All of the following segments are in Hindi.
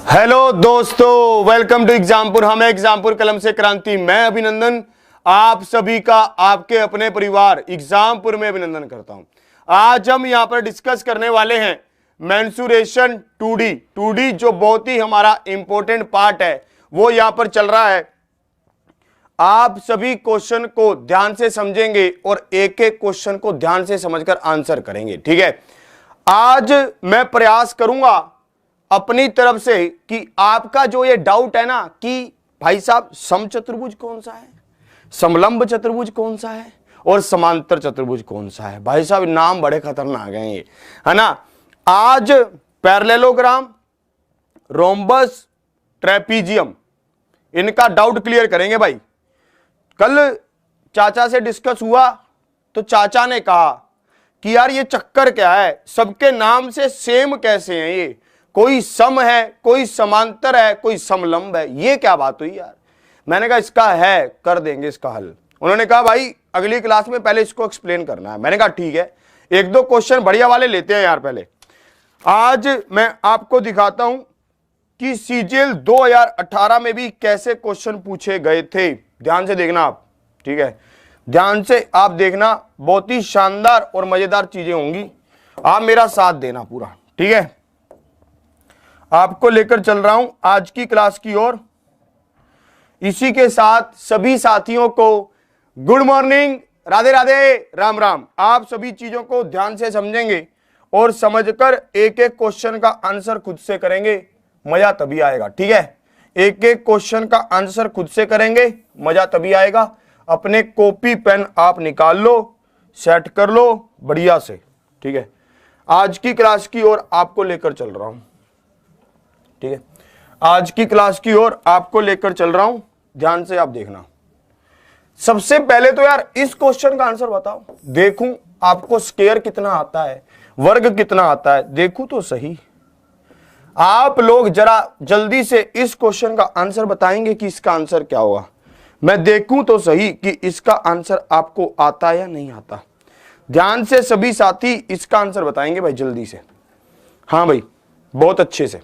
हेलो दोस्तों, वेलकम टू एग्जामपुर। हम एग्जामपुर कलम से क्रांति। मैं अभिनंदन आप सभी का आपके अपने परिवार एग्जामपुर में अभिनंदन करता हूं। आज हम यहां पर डिस्कस करने वाले हैं मेंसुरेशन 2D जो बहुत ही हमारा इंपॉर्टेंट पार्ट है वो यहां पर चल रहा है। आप सभी क्वेश्चन को ध्यान से समझेंगे और एक एक क्वेश्चन को ध्यान से समझकर आंसर करेंगे, ठीक है। आज मैं प्रयास करूंगा अपनी तरफ से कि आपका जो ये डाउट है ना कि भाई साहब समचतुर्भुज कौन सा है, समलंब चतुर्भुज कौन सा है और समांतर चतुर्भुज कौन सा है, भाई साहब नाम बड़े खतरनाक हैं ये, है ना। आज पैरेललोग्राम, रोम्बस, ट्रेपीजियम, इनका डाउट क्लियर करेंगे भाई। कल चाचा से डिस्कस हुआ तो चाचा ने कहा कि यार ये चक्कर क्या है, सबके नाम से सेम कैसे हैं, ये कोई सम है, कोई समांतर है, कोई समलंब है, ये क्या बात हुई यार। मैंने कहा इसका है, कर देंगे इसका हल। उन्होंने कहा भाई अगली क्लास में पहले इसको एक्सप्लेन करना है। मैंने कहा ठीक है, एक दो क्वेश्चन बढ़िया वाले लेते हैं यार पहले। आज मैं आपको दिखाता हूं कि सीजीएल 2018 में भी कैसे क्वेश्चन पूछे गए थे। ध्यान से देखना आप, ठीक है, ध्यान से आप देखना, बहुत ही शानदार और मजेदार चीजें होंगी। आप मेरा साथ देना पूरा, ठीक है। आपको लेकर चल रहा हूं आज की क्लास की ओर। इसी के साथ सभी साथियों को गुड मॉर्निंग, राधे राधे, राम राम। आप सभी चीजों को ध्यान से समझेंगे और समझकर एक एक क्वेश्चन का आंसर खुद से करेंगे, मजा तभी आएगा, ठीक है। एक एक क्वेश्चन का आंसर खुद से करेंगे, मजा तभी आएगा। अपने कॉपी पेन आप निकाल लो, सेट कर लो बढ़िया से, ठीक है। आज की क्लास की ओर आपको लेकर चल रहा हूं, ठीक है। आज की क्लास की ओर आपको लेकर चल रहा हूं, ध्यान से आप देखना। सबसे पहले तो यार इस क्वेश्चन का आंसर बताओ, देखूं आपको स्क्वायर कितना आता है, वर्ग कितना आता है, देखूं तो सही। आप लोग जरा जल्दी से इस क्वेश्चन का आंसर बताएंगे कि इसका आंसर क्या होगा। मैं देखूं तो सही कि इसका आंसर आपको आता है या नहीं आता। ध्यान से सभी साथी इसका आंसर बताएंगे भाई जल्दी से। हाँ भाई, बहुत अच्छे से।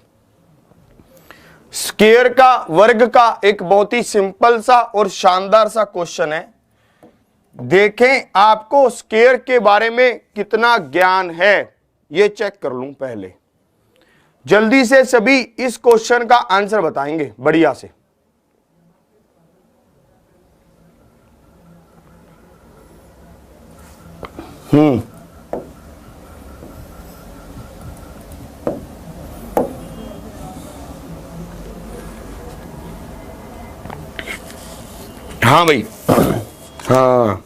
स्क्वायर का, वर्ग का एक बहुत ही सिंपल सा और शानदार सा क्वेश्चन है। देखें आपको स्क्वायर के बारे में कितना ज्ञान है, ये चेक कर लूं पहले। जल्दी से सभी इस क्वेश्चन का आंसर बताएंगे बढ़िया से। हाँ भाई, हाँ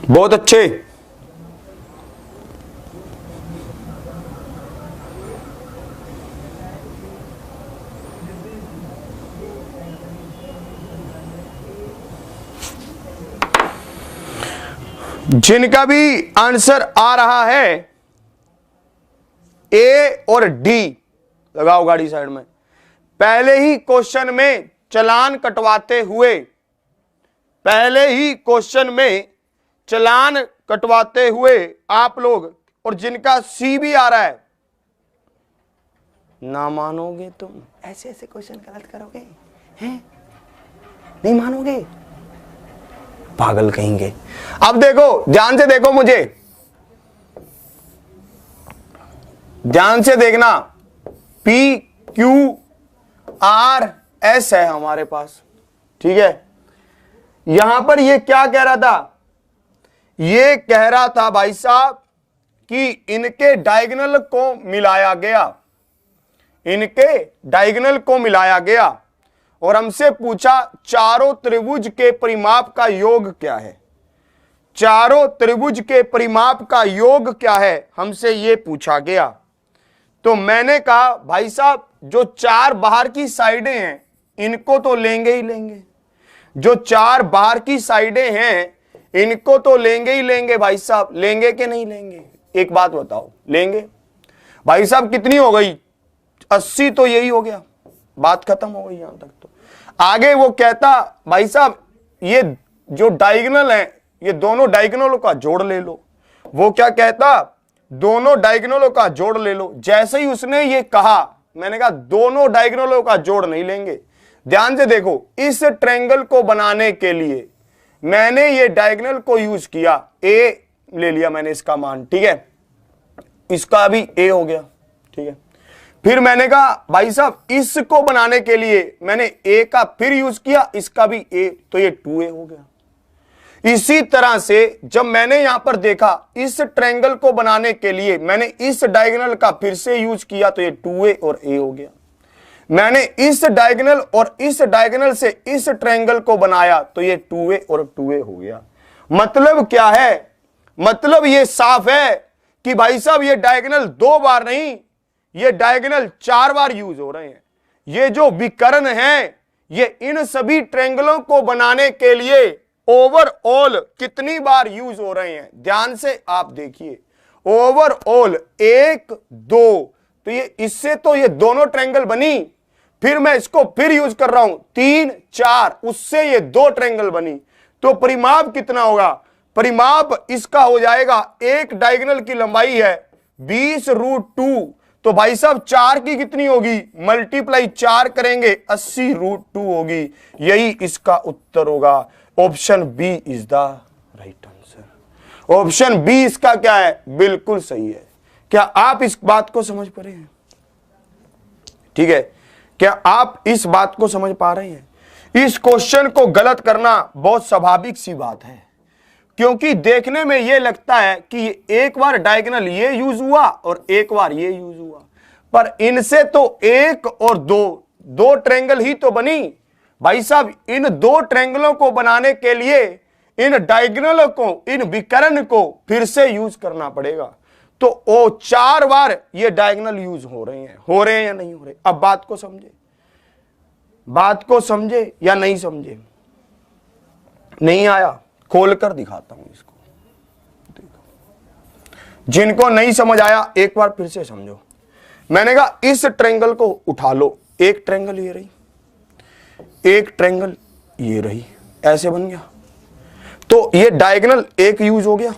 बहुत अच्छे। जिनका भी आंसर आ रहा है ए और डी लगाओ गाड़ी साइड में। पहले ही क्वेश्चन में चालान कटवाते हुए, पहले ही क्वेश्चन में चालान कटवाते हुए आप लोग, और जिनका सी भी आ रहा है, ना मानोगे तुम, ऐसे ऐसे क्वेश्चन गलत करोगे हैं, नहीं मानोगे, पागल कहेंगे। अब देखो, ध्यान से देखो, मुझे ध्यान से देखना। पी क्यू आर एस है हमारे पास, ठीक है। यहां पर ये क्या कह रहा था, ये कह रहा था भाई साहब कि इनके डायगोनल को मिलाया गया, इनके डायगोनल को मिलाया गया, और हमसे पूछा चारों त्रिभुज के परिमाप का योग क्या है। चारों त्रिभुज के परिमाप का योग क्या है, हमसे ये पूछा गया। तो मैंने कहा भाई साहब जो चार बाहर की साइडें हैं इनको तो लेंगे ही लेंगे, जो चार बाहर की साइडें हैं इनको तो लेंगे ही लेंगे भाई साहब, लेंगे कि नहीं लेंगे, एक बात बताओ, लेंगे। भाई साहब कितनी हो गई, 80, तो यही हो गया, बात खत्म हो गई यहां तक। तो आगे वो कहता भाई साहब ये जो डायगोनल है, ये दोनों डायगोनलों का जोड़ ले लो। वो क्या कहता, दोनों डायगोनलों का जोड़ ले लो। जैसे ही उसने ये कहा, मैंने कहा दोनों डायगोनलों का जोड़ नहीं लेंगे। ध्यान से देखो, इस ट्रायंगल को बनाने के लिए मैंने ये डायगोनल को यूज किया, ए ले लिया मैंने इसका मान, ठीक है, इसका भी ए हो गया, ठीक है। फिर मैंने कहा भाई साहब इसको बनाने के लिए मैंने ए का फिर यूज किया, इसका भी ए, तो ये 2a हो गया। इसी तरह से जब मैंने यहां पर देखा इस ट्रायंगल को बनाने के लिए मैंने इस डायगोनल का फिर से यूज किया, तो ये 2a और a हो गया। मैंने इस डायगोनल और इस डायगोनल से इस ट्रायंगल को बनाया, तो ये 2a और 2a हो गया। मतलब क्या है? मतलब ये साफ है कि भाई साहब ये डायगोनल 2 बार नहीं, ये डायगोनल 4 बार यूज हो रहे हैं। ये जो विकर्ण है ये इन सभी ट्रायंगलों को बनाने के लिए ओवरऑल कितनी बार यूज हो रहे हैं? ध्यान से आप देखिए, ओवरऑल 1 2, तो ये इससे तो ये दोनों ट्रायंगल बनी, फिर मैं इसको फिर यूज कर रहा हूं 3 4, उससे ये 2 ट्रायंगल बनी, तो परिमाप कितना होगा? परिमाप इसका हो जाएगा, एक डायगोनल की लंबाई है 20√2, तो भाई साहब 4 की कितनी होगी? मल्टीप्लाई 4 करेंगे 80√2 होगी। यही इसका उत्तर होगा। Option B is the right answer. Option B इसका क्या है? बिल्कुल सही है। क्या आप इस बात को समझ पा रहे हैं? ठीक है, क्या आप इस बात को समझ पा रहे हैं? इस क्वेश्चन को गलत करना बहुत स्वाभाविक सी बात है, क्योंकि देखने में यह लगता है कि एक बार डायगोनल ये यूज हुआ और एक बार ये यूज हुआ, पर इनसे तो 1 और 2 ट्रायंगल ही तो बनी। भाई साहब इन 2 ट्रायंगलों को बनाने के लिए इन डायगोनलों को, इन विकर्ण को फिर से यूज करना पड़ेगा, तो वो 4 बार ये डायगोनल यूज हो रहे हैं या नहीं हो रहे? अब बात को समझे, बात को समझे या नहीं समझे? नहीं आया? खोलकर दिखाता हूं इसको, देखो। जिनको नहीं समझ आया एक बार फिर से समझो। मैंने कहा इस ट्रायंगल को उठा लो, एक ट्रायंगल ये रही, एक ट्रायंगल ये रही, ऐसे बन गया, तो ये डायगोनल एक यूज हो गया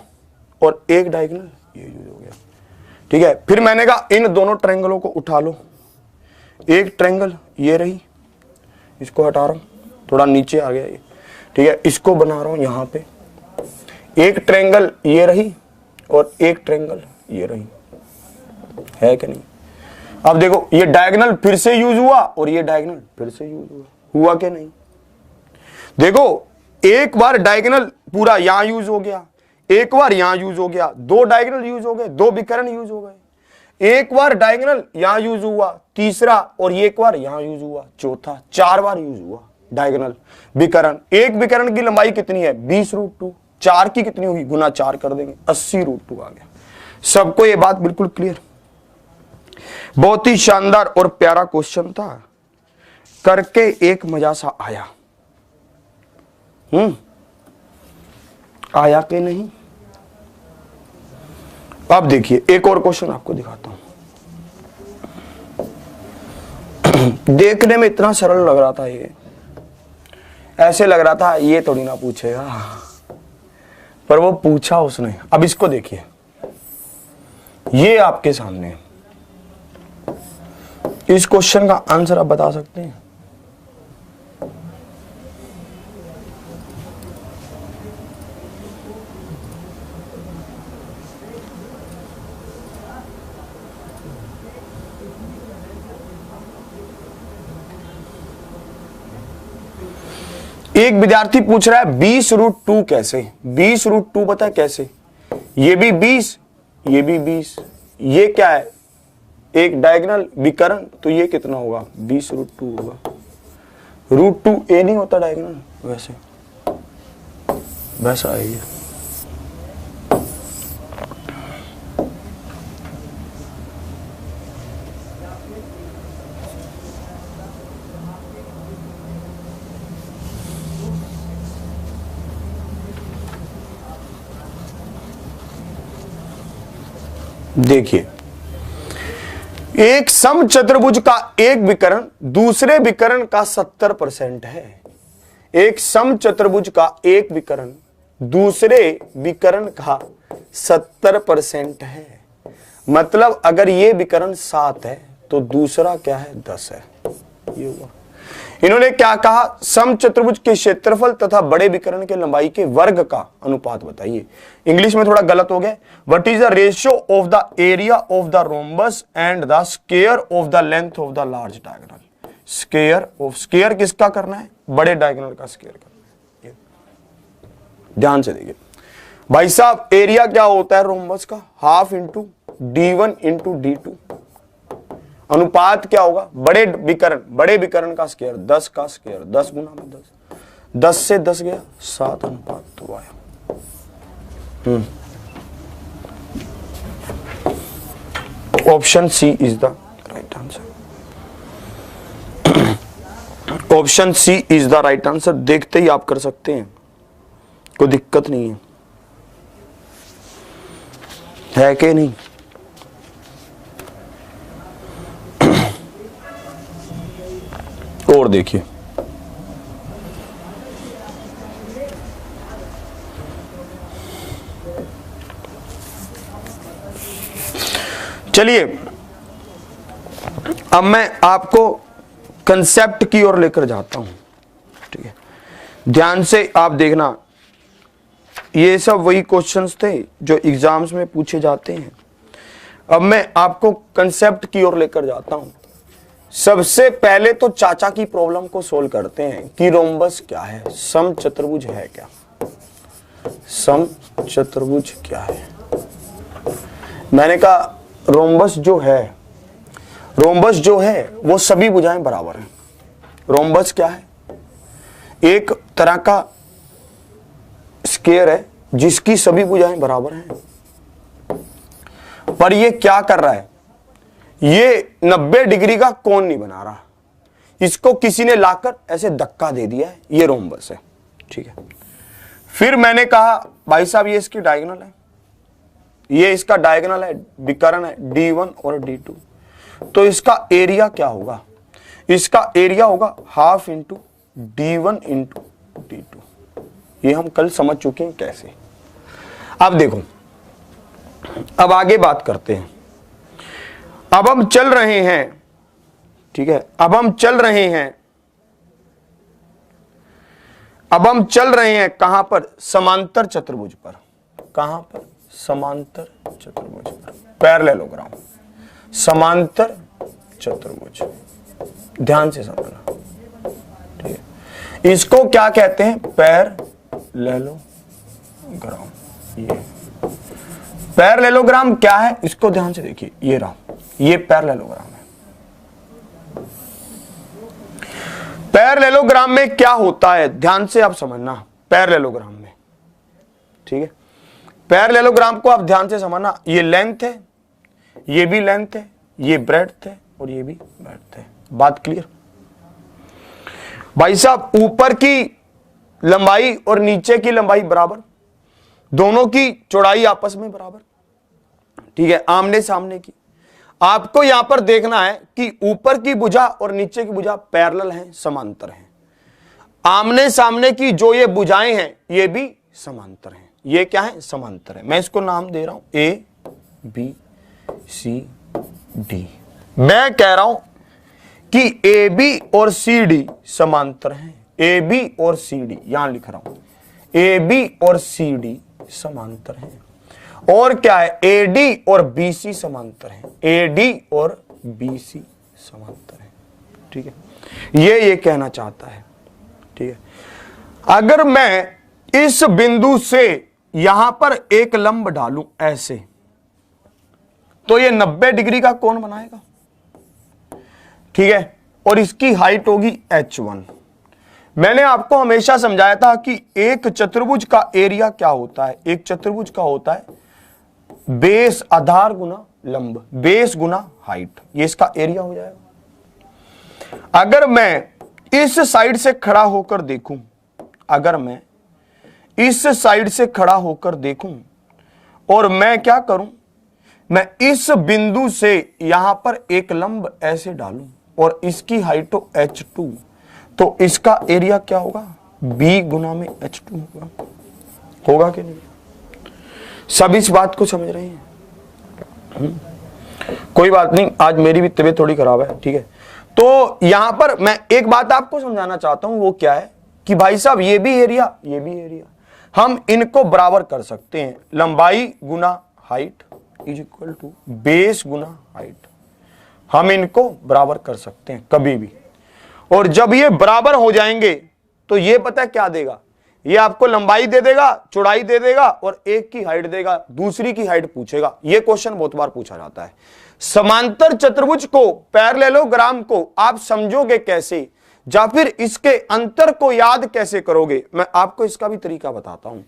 और एक डायगोनल ये यूज हो गया, ठीक है। फिर मैंने कहा इन दोनों ट्रायंगलों को उठा लो, एक ट्रायंगल ये रही, इसको हटा रहा हूं, थोड़ा नीचे आ गया ये, ठीक है, इसको बना रहा हूं यहां पे, एक ट्रायंगल ये रही और एक ट्रायंगल ये रही, है कि नहीं? अब देखो ये डायगोनल फिर से यूज हुआ और ये डायगोनल फिर से यूज हुआ कि नहीं? देखो एक बार डायगोनल पूरा यहां यूज हो गया, एक बार यहां यूज हो गया, 2 डायगोनल यूज हो गए, 2 विकर्ण यूज हो गए, एक बार डायगोनल यहां यूज हुआ, तीसरा, और एक बार यहां यूज हुआ, चौथा, 4 बार यूज हुआ डायगोनल विकर्ण। एक विकर्ण की लंबाई कितनी है? 20√2, 4 की कितनी होगी? गुना 4 कर देंगे, 80√2 आ गया। सबको ये बात बिल्कुल क्लियर? बहुत ही शानदार और प्यारा क्वेश्चन था, करके एक मजा सा आया। आया कि नहीं? अब देखिए एक और क्वेश्चन आपको दिखाता हूं। देखने में इतना सरल लग रहा था, ये ऐसे लग रहा था ये थोड़ी ना पूछेगा, पर वो पूछा उसने। अब इसको देखिए, ये आपके सामने है। इस क्वेश्चन का आंसर आप बता सकते हैं? एक विद्यार्थी पूछ रहा है 20√2 कैसे? 20√2 पता है कैसे? ये भी 20, ये भी 20, ये क्या है? एक डायगोनल विकर्ण, तो ये कितना होगा? 20√2 होगा। √2 ए नहीं होता डायगोनल, वैसे वैसा है ये। देखिए एक समचतुर्भुज का एक विकर्ण दूसरे विकर्ण का 70% है। एक समचतुर्भुज का एक विकर्ण दूसरे विकर्ण का 70% है। मतलब अगर ये विकर्ण 7 है तो दूसरा क्या है 10 है। ये हुआ। इन्होंने क्या कहा, समचतुर्भुज के क्षेत्रफल तथा बड़े विकर्ण के लंबाई के वर्ग का अनुपात बताइए। इंग्लिश में थोड़ा गलत हो गया। What is the ratio of the area of the rhombus and the square of the length of the large diagonal. Square किसका करना है, बड़े डायगोनल का स्क्वायर करना है। ध्यान से देखिए भाई साहब, एरिया क्या होता है रोम्बस का, half into d1 into d2। अनुपात क्या होगा, बड़े विकर्ण का स्क्वायर 10 का स्क्वायर, 10 गुना में 10 से 10 गया 7 अनुपात 2 आया। Option C is the right answer. Option C is the right answer. देखते ही आप कर सकते हैं, कोई दिक्कत नहीं है कि नहीं। और देखिए चलिए, अब मैं आपको कंसेप्ट की ओर लेकर जाता हूं। ठीक है, ध्यान से आप देखना, ये सब वही क्वेश्चंस थे जो एग्जाम्स में पूछे जाते हैं। अब मैं आपको कंसेप्ट की ओर लेकर जाता हूं। सबसे पहले तो चाचा की प्रॉब्लम को सोल्व करते हैं कि रोम्बस क्या है, समचतुर्भुज है क्या, समचतुर्भुज क्या है। मैंने कहा रोम्बस जो है वो सभी भुजाएं बराबर हैं। रोम्बस क्या है, एक तरह का स्क्वायर है जिसकी सभी भुजाएं बराबर हैं। पर ये क्या कर रहा है, ये 90 डिग्री का कोण नहीं बना रहा, इसको किसी ने लाकर ऐसे धक्का दे दिया है, ये रोम्बस है। ठीक है, फिर मैंने कहा भाई साहब ये इसकी डायगोनल है, ये इसका डायगोनल है, विकर्ण है d1 और d2। तो इसका एरिया क्या होगा, इसका एरिया होगा half into d1 into d2। ये हम कल समझ चुके हैं कैसे। अब देखो, अब आगे बात करते हैं। अब हम चल रहे हैं, ठीक है, अब हम चल रहे हैं कहां पर, समांतर चतुर्भुज पर। कहां पर, समांतर चतुर्भुज पर, पैरेललोग्राम, समांतर चतुर्भुज। ध्यान से समझना, ठीक है, इसको क्या कहते हैं, पैरेललोग्राम। ये पैरेललोग्राम क्या है, इसको ध्यान से देखिए, ये रहा, ये पैरेललोग्राम है। पैरेललोग्राम में क्या होता है, ध्यान से आप समझना। पैरेललोग्राम में, ठीक है, पैरेललोग्राम को आप ध्यान से समझना। ये लेंथ है, ये भी लेंथ है, ये ब्रेड्थ है और ये भी ब्रेड्थ है। बात क्लियर भाई साहब। ऊपर की लंबाई और नीचे की लंबाई बराबर, दोनों की चौड़ाई आपस में बराबर, ठीक है, आमने सामने की। आपको यहां पर देखना है कि ऊपर की भुजा और नीचे की भुजा पैरेलल हैं, समांतर हैं। आमने सामने की जो ये भुजाएं हैं ये भी समांतर हैं। ये क्या है, समांतर है। मैं इसको नाम दे रहा हूं ए बी सी डी। मैं कह रहा हूं कि ए बी और सी डी समांतर हैं। ए बी और सी डी यहां लिख रहा हूं, ए बी और सी डी समांतर हैं। और क्या है, एडी और बीसी समांतर हैं, एडी और बीसी समांतर हैं। ठीक है, ये कहना चाहता है। ठीक है, अगर मैं इस बिंदु से यहां पर एक लंब डालूं ऐसे, तो ये 90 डिग्री का कोण बनाएगा। ठीक है, और इसकी हाइट होगी h1। मैंने आपको हमेशा समझाया था कि एक चतुर्भुज का एरिया क्या होता है, एक चतुर्भुज का होता है बेस आधार गुना लंब, बेस गुना हाइट, ये इसका एरिया हो जाएगा। अगर मैं इस साइड से खड़ा होकर देखूं, अगर मैं इस साइड से खड़ा होकर देखूं और मैं क्या करूं, मैं इस बिंदु से यहां पर एक लंब ऐसे डालूं और इसकी हाइट हो h2, तो इसका एरिया क्या होगा, b गुना में h2 होगा कि नहीं। सब इस बात को समझ रहे हैं। कोई बात नहीं, आज मेरी भी तबीयत थोड़ी खराब है, ठीक है। तो यहां पर मैं एक बात आपको समझाना चाहता हूं, वो क्या है कि भाई साहब ये भी एरिया, ये भी एरिया, हम इनको बराबर कर सकते हैं। लंबाई गुना height is equal to base गुना हाइट, हम इनको बराबर कर सकते हैं कभी भी। और जब ये बराबर हो जाएंगे तो ये पता है क्या देगा, ये आपको लंबाई दे देगा, चौड़ाई दे देगा और एक की हाइट देगा, दूसरी की हाइट पूछेगा। ये क्वेश्चन बहुत बार पूछा जाता है। समांतर चतुर्भुज को, पैरेललोग्राम को आप समझोगे कैसे, या फिर इसके अंतर को याद कैसे करोगे, मैं आपको इसका भी तरीका बताता हूं।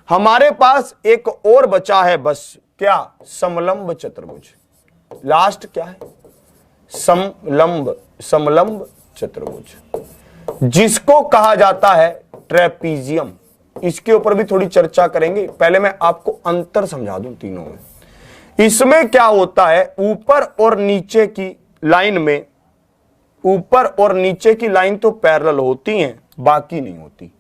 हमारे पास एक और बचा है बस, क्या, समलंब चतुर्भुज। लास्ट क्या है, समलंब, समलंब चतुर्भुज, जिसको कहा जाता है ट्रेपीजियम। इसके ऊपर भी थोड़ी चर्चा करेंगे, पहले मैं आपको अंतर समझा दूं तीनों में। इसमें क्या होता है, ऊपर और नीचे की लाइन में, ऊपर और नीचे की लाइन तो पैरेलल होती हैं, बाकी नहीं होती।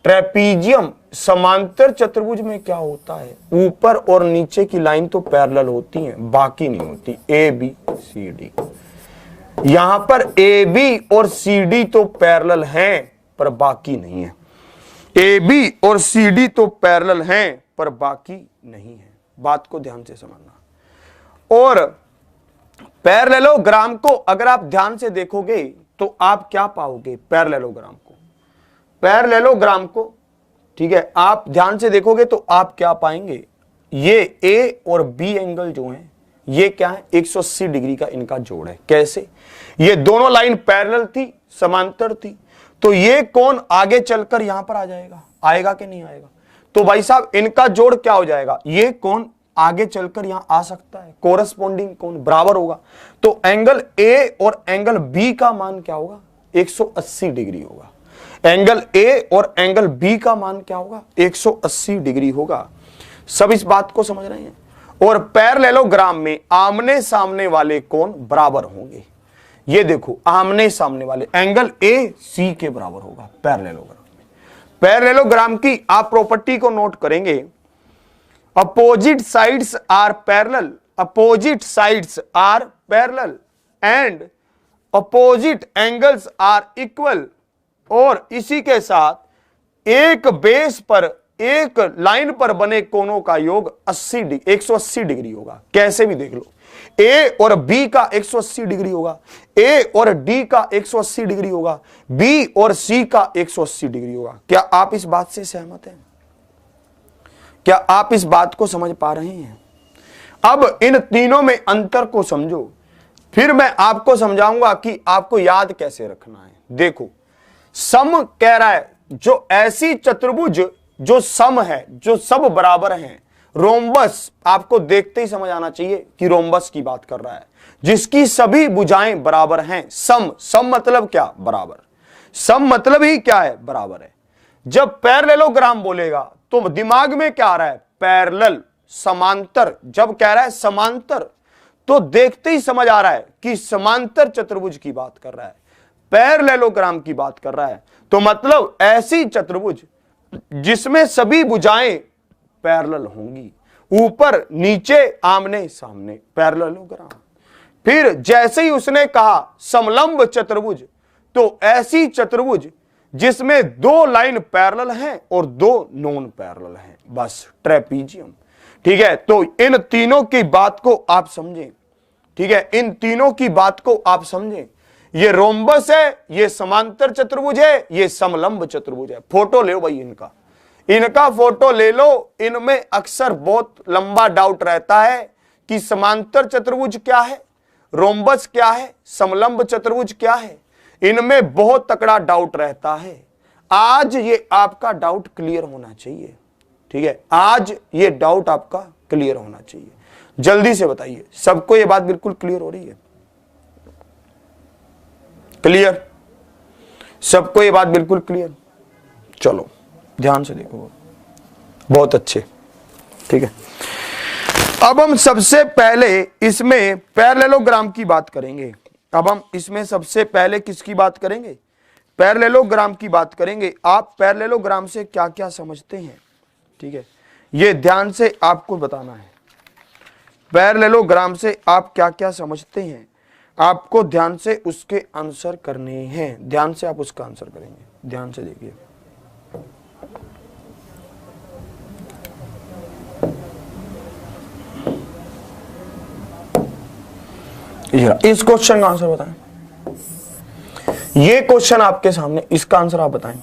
ट्रेपीजियम समांतर चतुर्भुज में क्या होता है, ऊपर और नीचे की लाइन तो पैरेलल होती हैं, बाकी नहीं होती। ए बी सी डी, यहां पर ए बी और सी डी तो पैरेलल हैं पर बाकी नहीं है। ए बी और सी डी तो पैरेलल हैं पर बाकी नहीं है, बात को ध्यान से समझना। और पैरेललोग्राम को अगर आप ध्यान से देखोगे तो आप क्या पाओगे, पैरेललोग्राम को, पैरेललोग्राम को, ठीक है, आप ध्यान से देखोगे तो आप क्या पाएंगे, ये ए और बी एंगल जो है ये क्या है, 180 डिग्री का इनका जोड़ है। कैसे, ये दोनों लाइन पैरेलल थी, समांतर थी, तो ये कोण आगे चलकर यहां पर आ जाएगा, आएगा कि नहीं आएगा, तो भाई साहब इनका जोड़ क्या हो जाएगा, ये कोण आगे चलकर यहां आ सकता है, कोरस्पोंडिंग कोण बराबर होगा। तो एंगल ए और एंगल बी का मान क्या होगा, 180 डिग्री होगा। एंगल ए और एंगल बी का मान क्या होगा, 180 डिग्री होगा। सब इस बात को समझ रहे हैं। और पैरेललोग्राम में आमने सामने वाले कोण बराबर होंगे। ये देखो, आमने सामने वाले एंगल ए सी के बराबर होगा पैरेललोग्राम में। पैरेललोग्राम की आप प्रॉपर्टी को नोट करेंगे, opposite sides are parallel, opposite sides are parallel and opposite angles are equal. और इसी के साथ एक बेस पर, एक लाइन पर बने कोणों का योग 180 डिग्री होगा। कैसे भी देख लो, ए और बी का 180 डिग्री होगा, ए और डी का 180 डिग्री होगा, बी और सी का 180 डिग्री होगा। क्या आप इस बात से सहमत हैं? क्या आप इस बात को समझ पा रहे हैं? अब इन तीनों में अंतर को समझो, फिर मैं आपको समझाऊंगा कि आपको याद कैसे रखना है। देखो, सम कह रहा है, जो ऐसी चतुर्भुज जो सम है, जो सब बराबर हैं, रोम्बस आपको देखते ही समझ आना चाहिए कि रोम्बस की बात कर रहा है, जिसकी सभी भुजाएं बराबर हैं। सम, सम मतलब क्या, बराबर। सम मतलब ही क्या है, बराबर है। जब पैरेललोग्राम बोलेगा तो दिमाग में क्या आ रहा है, पैरेलल, समांतर। जब कह रहा है समांतर तो देखते ही समझ आ रहा है कि समांतर चतुर्भुज की बात कर रहा है, पैरेललोग्राम की बात कर रहा है। तो मतलब ऐसी चतुर्भुज जिसमें सभी भुजाएं पैरेलल होंगी, ऊपर नीचे आमने सामने, पैरेललोग्राम। फिर जैसे ही उसने कहा समलंब चतुर्भुज, तो ऐसी चतुर्भुज जिसमें दो लाइन पैरेलल हैं और दो नॉन पैरेलल हैं, बस ट्रेपीजियम। ठीक है, तो इन तीनों की बात को आप समझें। ठीक है, इन तीनों की बात को आप समझें। ये रोम्बस है, ये समांतर चतुर्भुज है, ये समलंब चतुर्भुज है। फोटो ले भाई इनका फोटो ले लो। इनमें अक्सर बहुत लंबा डाउट रहता है कि समांतर चतुर्भुज क्या है, रोम्बस क्या है, समलंब चतुर्भुज क्या है। इनमें बहुत तकड़ा डाउट रहता है। आज ये आपका डाउट क्लियर होना चाहिए। ठीक है, आज ये डाउट आपका क्लियर होना चाहिए। जल्दी से बताइए, सबको ये बात बिल्कुल क्लियर हो रही है? क्लियर? सबको ये बात बिल्कुल क्लियर? चलो ध्यान से देखो, बहुत अच्छे। ठीक है, अब हम सबसे पहले इसमें पैरेललोग्राम की बात करेंगे। अब हम इसमें सबसे पहले किसकी बात करेंगे? पैरेललोग्राम की बात करेंगे। आप पैरेललोग्राम से क्या क्या समझते हैं? ठीक है, ये ध्यान से आपको बताना है। पैरेललोग्राम से आप क्या क्या समझते हैं, आपको ध्यान से उसके आंसर करने हैं। ध्यान से आप उसका आंसर करेंगे, ध्यान से देखिए। इस क्वेश्चन का आंसर बताएं। ये क्वेश्चन आपके सामने, इसका आंसर आप बताएं।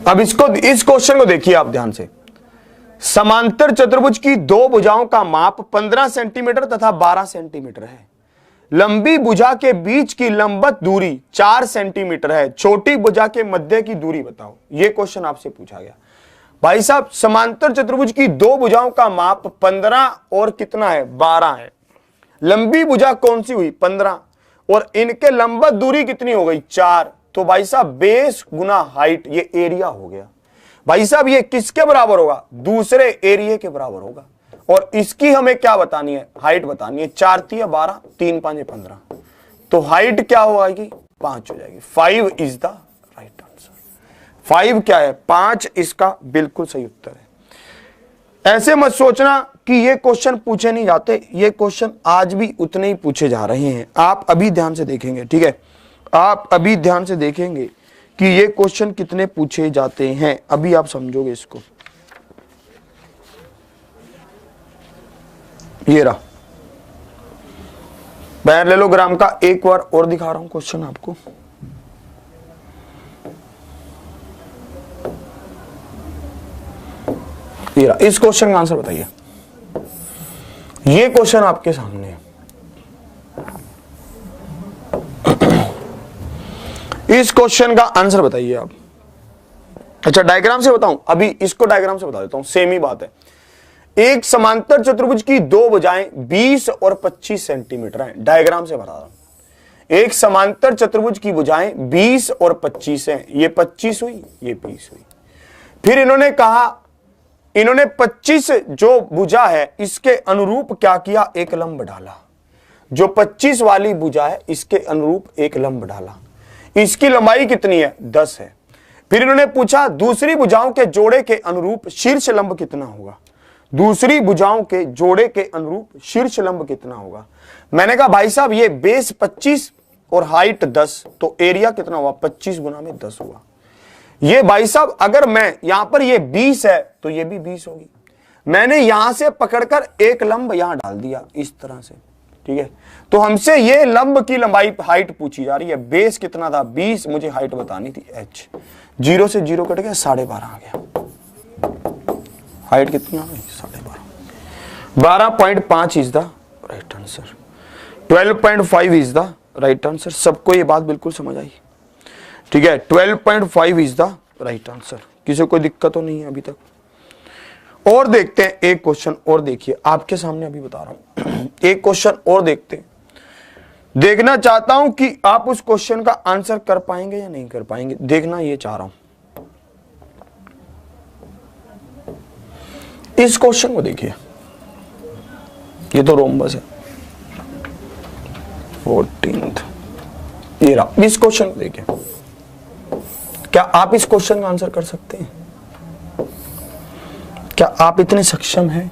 अब इस क्वेश्चन को देखिए आप ध्यान से। समांतर चतुर्भुज की दो भुजाओं का माप 15 सेंटीमीटर तथा 12 सेंटीमीटर है। लंबी भुजा के बीच की लंबवत दूरी 4 सेंटीमीटर है। छोटी भुजा के मध्य की दूरी बताओ। यह क्वेश्चन आपसे पूछा गया। भाई साहब, समांतर चतुर्भुज की दो भुजाओं का माप 15 और कितना है, 12 है। लंबी भुजा कौन सी हुई, 15, और इनके लंबवत दूरी कितनी हो गई, 4। तो भाई साहब बेस गुना हाइट, ये एरिया हो गया। भाई साहब ये किसके बराबर होगा, दूसरे एरिया के बराबर होगा। और इसकी हमें क्या बतानी है, हाइट बतानी है। 4 तिया 12, 3 5 15, तो हाइट क्या हो जाएगी, 5 हो जाएगी। 5 इज द राइट आंसर। 5 क्या है, 5 इसका बिल्कुल सही उत्तर है। ऐसे मत सोचना कि ये क्वेश्चन पूछे नहीं जाते, ये क्वेश्चन आज भी उतने ही पूछे जा रहे हैं। आप अभी ध्यान से देखेंगे, ठीक है, आप अभी ध्यान से देखेंगे कि ये क्वेश्चन कितने पूछे जाते हैं, अभी आप समझोगे इसको। ये रहा पैरेललोग्राम का, एक बार और दिखा रहा हूं क्वेश्चन आपको। ये रहा, इस क्वेश्चन का आंसर बताइए। ये क्वेश्चन आपके सामने है। इस क्वेश्चन का आंसर बताइए आप। अच्छा डायग्राम से बताऊं, अभी इसको डायग्राम से बता देता हूं, सेम ही बात है। एक समांतर चतुर्भुज की दो भुजाएं 20 और 25 सेंटीमीटर हैं। डायग्राम से बता रहा हूं। एक समांतर चतुर्भुज की भुजाएं 20 और 25 हैं। ये 25 हुई, ये 20 हुई। फिर इन्होंने कहा, इन्होंने 25 जो भुजा है इसके अनुरूप क्या किया, एक लंब डाला। जो 25 वाली भुजा है इसके अनुरूप एक लंब डाला। इसकी लंबाई कितनी है, 10 है। फिर इन्होंने पूछा दूसरी भुजाओं के जोड़े के अनुरूप शीर्ष लंब कितना होगा। दूसरी भुजाओं के जोड़े के अनुरूप शीर्ष लंब कितना होगा। मैंने कहा भाई साहब ये बेस 25 और हाइट 10, तो एरिया कितना हुआ, 25 गुना में 10 हुआ। ये भाई साहब अगर मैं यहां पर ये 20 है तो ये भी 20 होगी। मैंने यहां से पकड़कर एक लंब यहां डाल दिया इस तरह से, ठीक है। तो हमसे ये लंब की लंबाई हाइट पूछी जा रही है। बेस कितना था, 20, मुझे हाइट बतानी थी h। 0 से 0 कट गया, 12.5 आ गया। हाइट कितनी आ गई, 12.5। 12.5 is the right answer. 12.5 is the right answer. सबको ये बात बिल्कुल समझ आई, ठीक है। 12.5 इज द राइट आंसर। किसी को कोई दिक्कत तो नहीं है अभी तक। और देखते हैं एक क्वेश्चन और, देखिए आपके सामने अभी बता रहा हूं। एक क्वेश्चन और देखते हैं। देखना चाहता हूं कि आप उस क्वेश्चन का आंसर कर पाएंगे या नहीं कर पाएंगे, देखना ये चाह रहा हूं। इस क्वेश्चन को देखिए, ये तो रोम्बस है, 14th। ये रहा, इस क्वेश्चन को देखिए। क्या आप इस क्वेश्चन का आंसर कर सकते हैं? क्या आप इतने सक्षम हैं?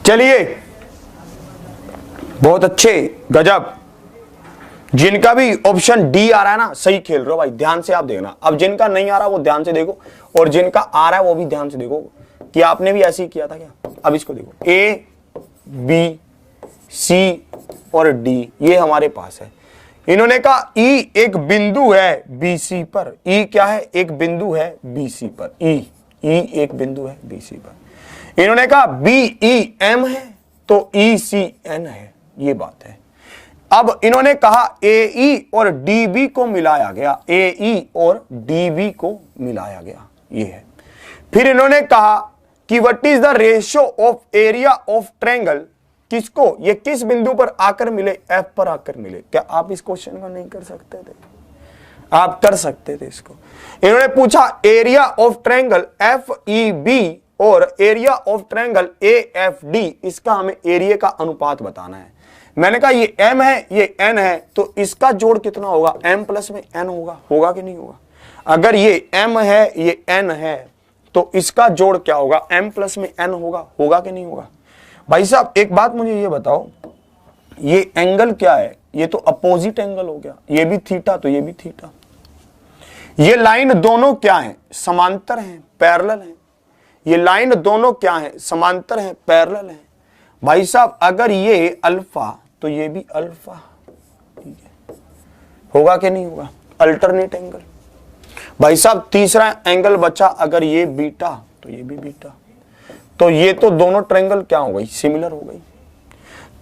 चलिए, बहुत अच्छे, गजब। जिनका भी ऑप्शन डी आ रहा है ना, सही खेल रहे हो भाई, ध्यान से आप देखना। अब जिनका नहीं आ रहा वो ध्यान से देखो, और जिनका आ रहा है वो भी ध्यान से देखो कि आपने भी ऐसे ही किया था क्या। अब इसको देखो, ए बी सी और डी ये हमारे पास है। इन्होंने कहा ई एक बिंदु है बीसी पर। ई क्या है? एक बिंदु है बीसी पर। ई एक बिंदु है बीसी पर। इन्होंने कहा बी ई एम है तो ई सी एन है, ये बात है। अब इन्होंने कहा ए ई और डी बी को मिलाया गया, ए ई और डी बी को मिलाया गया, ये है। फिर इन्होंने कहा कि what is the ratio of area of triangle, किसको, ये किस बिंदु पर आकर मिले, एफ पर आकर मिले। क्या आप इस क्वेश्चन को नहीं कर सकते थे? आप कर सकते थे इसको। इन्होंने पूछा area of triangle f e b और area of triangle A F d, इसका हमें एरिया का अनुपात बताना है। मैंने कहा ये m है ये n है, तो इसका जोड़ कितना होगा, m प्लस में n होगा, होगा कि नहीं होगा। अगर ये m है ये n है तो इसका जोड़ क्या होगा, m प्लस में n होगा, होगा कि नहीं होगा। भाई साहब एक बात मुझे ये बताओ, ये एंगल क्या है, ये तो अपोजिट एंगल हो गया, ये भी थीटा तो ये भी थीटा। ये लाइन दोनों क्या है, समांतर हैं, पैरेलल हैं। ये लाइन दोनों क्या है, समांतर हैं, पैरेलल हैं। भाई साहब अगर ये अल्फा तो ये भी अल्फा, ठीक है, होगा कि नहीं होगा, अल्टरनेट एंगल। भाई साहब तीसरा एंगल बचा, अगर ये बीटा तो ये भी बीटा, तो ये तो दोनों ट्रायंगल क्या हो गई, सिमिलर हो गई।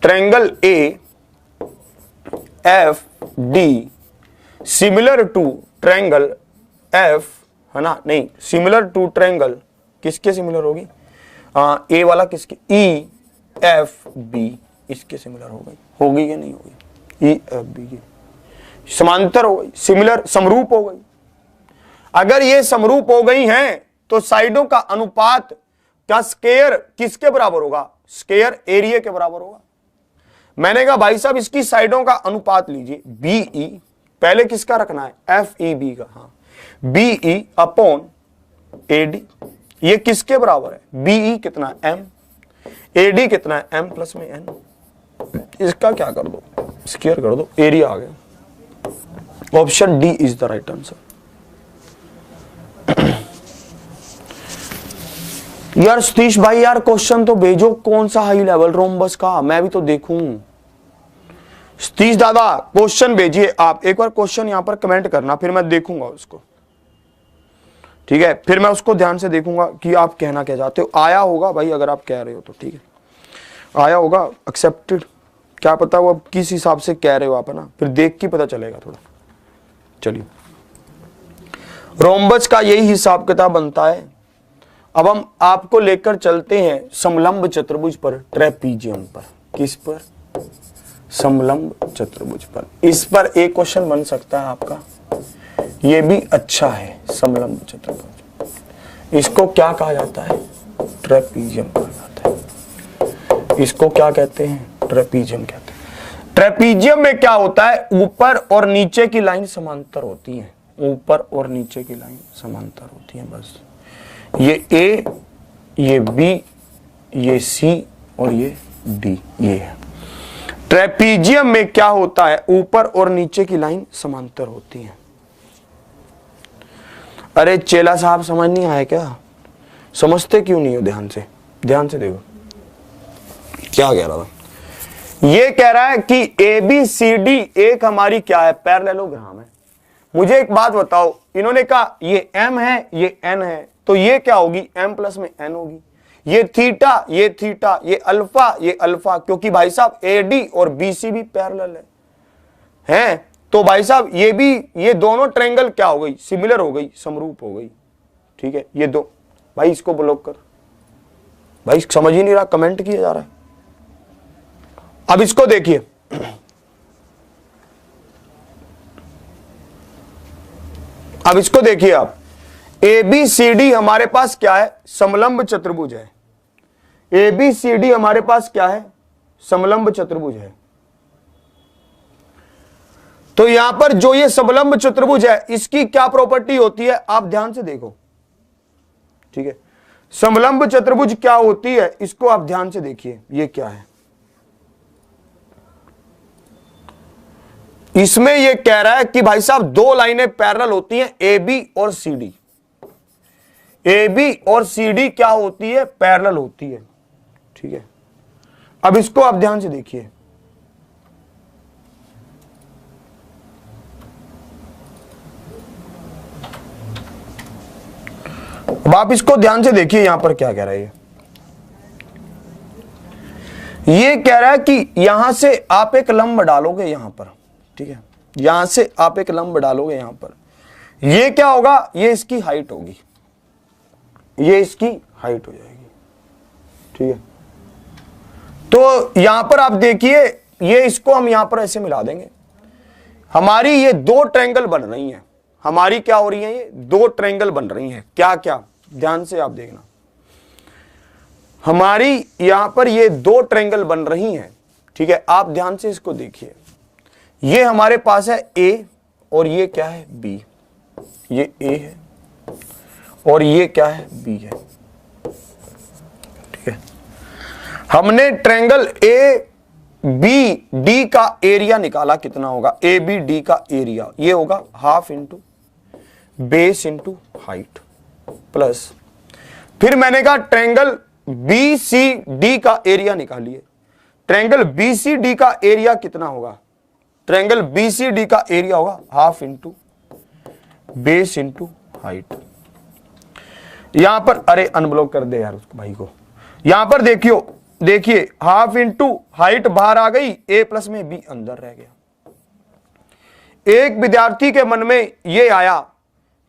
Triangle A F D similar to triangle F, है ना, नहीं, सिमिलर टू ट्रायंगल किसके सिमिलर होगी, ए वाला किसके, ई एफ बी, इसके सिमिलर हो गई, होगी या नहीं होगी, ई एफ बी की समांतर हो गई, सिमिलर, समरूप हो गई। अगर ये समरूप हो गई हैं तो साइडों का अनुपात क्या स्क्वायर किसके बराबर होगा, स्क्वायर एरिया के बराबर होगा। मैंने कहा भाई साहब इसकी साइडों का अनुपात लीजिए, बी ई, पहले किसका रखना है, एफ ई बी का, हाँ, B E upon A D, ये किसके बराबर है, बी ई कितना, एम, ए डी कितना है, एम प्लस में एन। इसका क्या कर दो, स्क्वायर कर दो, एरिया आ गया। Option D is the right answer. यार सतीश भाई यार क्वेश्चन तो भेजो, कौन सा हाई लेवल रोम्बस का, मैं भी तो देखूं। सतीश दादा क्वेश्चन भेजिए, आप एक बार क्वेश्चन यहां पर कमेंट करना, फिर मैं देखूंगा उसको, ठीक है, फिर मैं उसको ध्यान से देखूंगा कि आप कहना क्या चाहते हो। आया होगा भाई, अगर आप कह रहे हो तो ठीक है, आया होगा, एक्सेप्टेड, क्या पता वो अब किस हिसाब से कह रहे हो आप, है ना, फिर देख के पता चलेगा थोड़ा। चलिए, रोम्बस का यही हिसाब किताब बनता है। अब हम आपको लेकर चलते हैं समलंब चतुर्भुज पर, ट्रेपीजियम पर। किस पर, समलंब चतुर्भुज पर। इस पर एक क्वेश्चन बन सकता है आपका, ये भी अच्छा है, समलंब चतुर्भुज। इसको क्या कहा जाता है, ट्रेपीजियम कहा जाता है। इसको क्या कहते हैं, ट्रेपीजियम कहते हैं। ट्रेपीजियम में क्या होता है, ऊपर और नीचे की लाइन समांतर होती है, ऊपर और नीचे की लाइन समांतर होती है, बस। ये ए, ये बी, ये सी और ये डी, ये है। ट्रेपीजियम में क्या होता है, ऊपर और नीचे की लाइन समांतर होती है। अरे चेला साहब समझ नहीं आया क्या, समझते क्यों नहीं हो, ध्यान से देखो क्या कह रहा था। ये कह रहा है कि ए बी सी डी एक हमारी क्या है, पैरेललोग्राम है। मुझे एक बात बताओ, इन्होंने कहा ये m है ये n है, तो ये क्या होगी, m प्लस में n होगी। ये थीटा ये अल्फा, क्योंकि भाई साहब AD और BC भी पैरेलल है, तो भाई साहब ये भी, ये दोनों ट्रायंगल क्या हो गई, सिमिलर हो गई, समरूप हो गई, ठीक है। ये दो, भाई इसको ब्लॉक कर, भाई समझ ही नहीं रहा, कमेंट किया जा रहा है। अब इसको देखिए, अब इसको देखिए आप, ABCD हमारे पास क्या है, समलंब चतुर्भुज है। ABCD हमारे पास क्या है, समलंब चतुर्भुज है। तो यहां पर जो ये समलंब चतुर्भुज है, इसकी क्या प्रॉपर्टी होती है, आप ध्यान से देखो, ठीक है। समलंब चतुर्भुज क्या होती है इसको आप ध्यान से देखिए। ये क्या है, इसमें ये कह रहा है कि भाई साहब दो लाइनें पैरेलल होती हैं, ए बी और सी डी। ए बी और सी डी क्या होती है, पैरेलल होती है। ठीक है, अब इसको आप ध्यान से देखिए। अब आप इसको ध्यान से देखिए, यहां पर क्या कह रहा है ये कह रहा है कि यहां से आप एक लंब डालोगे यहां पर। ठीक है, यहां से आप एक लंब डालोगे यहां पर, ये क्या होगा, ये इसकी हाइट होगी, ये इसकी हाइट हो जाएगी। ठीक है, तो यहां पर आप देखिए, ये इसको हम यहां पर ऐसे मिला देंगे। हमारी ये दो ट्रायंगल बन रही हैं, हमारी क्या हो रही है, ये दो ट्रायंगल बन रही हैं। क्या क्या, ध्यान से आप देखना, हमारी यहां पर ये दो ट्रायंगल बन रही हैं। ठीक है, आप ध्यान से इसको देखिए। ये हमारे पास है ए और ये क्या है, बी। ये ए है और ये क्या है, बी है। ठीक है, हमने ट्रायंगल ए बी डी का एरिया निकाला, कितना होगा, ए बी डी का एरिया, ये होगा half into base into height plus, फिर मैंने कहा ट्रायंगल बी सी डी का एरिया निकालिए। ट्रायंगल बी सी डी का एरिया कितना होगा, ट्रायंगल बी सी डी का एरिया होगा half into base into height. यहां पर अरे अनब्लॉक कर दे यार उसको भाई को। यहां पर देखिए हाफ इंटू हाइट बाहर आ गई, ए प्लस में बी अंदर रह गया। एक विद्यार्थी के मन में ये आया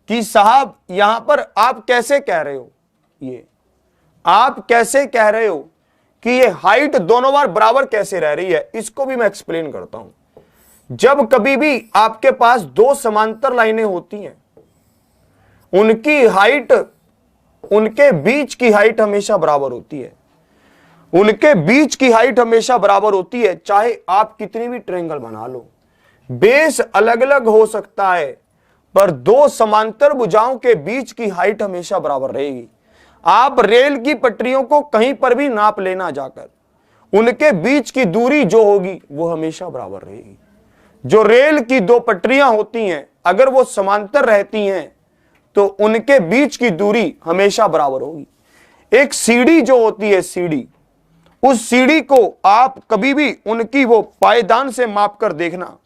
कि साहब यहां पर आप कैसे कह रहे हो, ये आप कैसे कह रहे हो कि ये हाइट दोनों बार बराबर कैसे रह रही है, इसको भी मैं एक्सप्लेन करता हूं। जब कभी भी आपके पास दो समांतर लाइनें होती हैं, उनकी हाइट, उनके बीच की हाइट हमेशा बराबर होती है, उनके बीच की हाइट हमेशा बराबर होती है, चाहे आप कितनी भी ट्रायंगल बना लो। बेस अलग अलग हो सकता है पर दो समांतर भुजाओं के बीच की हाइट हमेशा बराबर रहेगी। आप रेल की पटरियों को कहीं पर भी नाप लेना जाकर, उनके बीच की दूरी जो होगी वो हमेशा बराबर रहेगी। जो रेल की दो पटरियां होती हैं, अगर वो समांतर रहती हैं तो उनके बीच की दूरी हमेशा बराबर होगी। एक सीढ़ी जो होती है, सीढ़ी, उस सीढ़ी को आप कभी भी उनकी वो पायदान से माप कर देखना,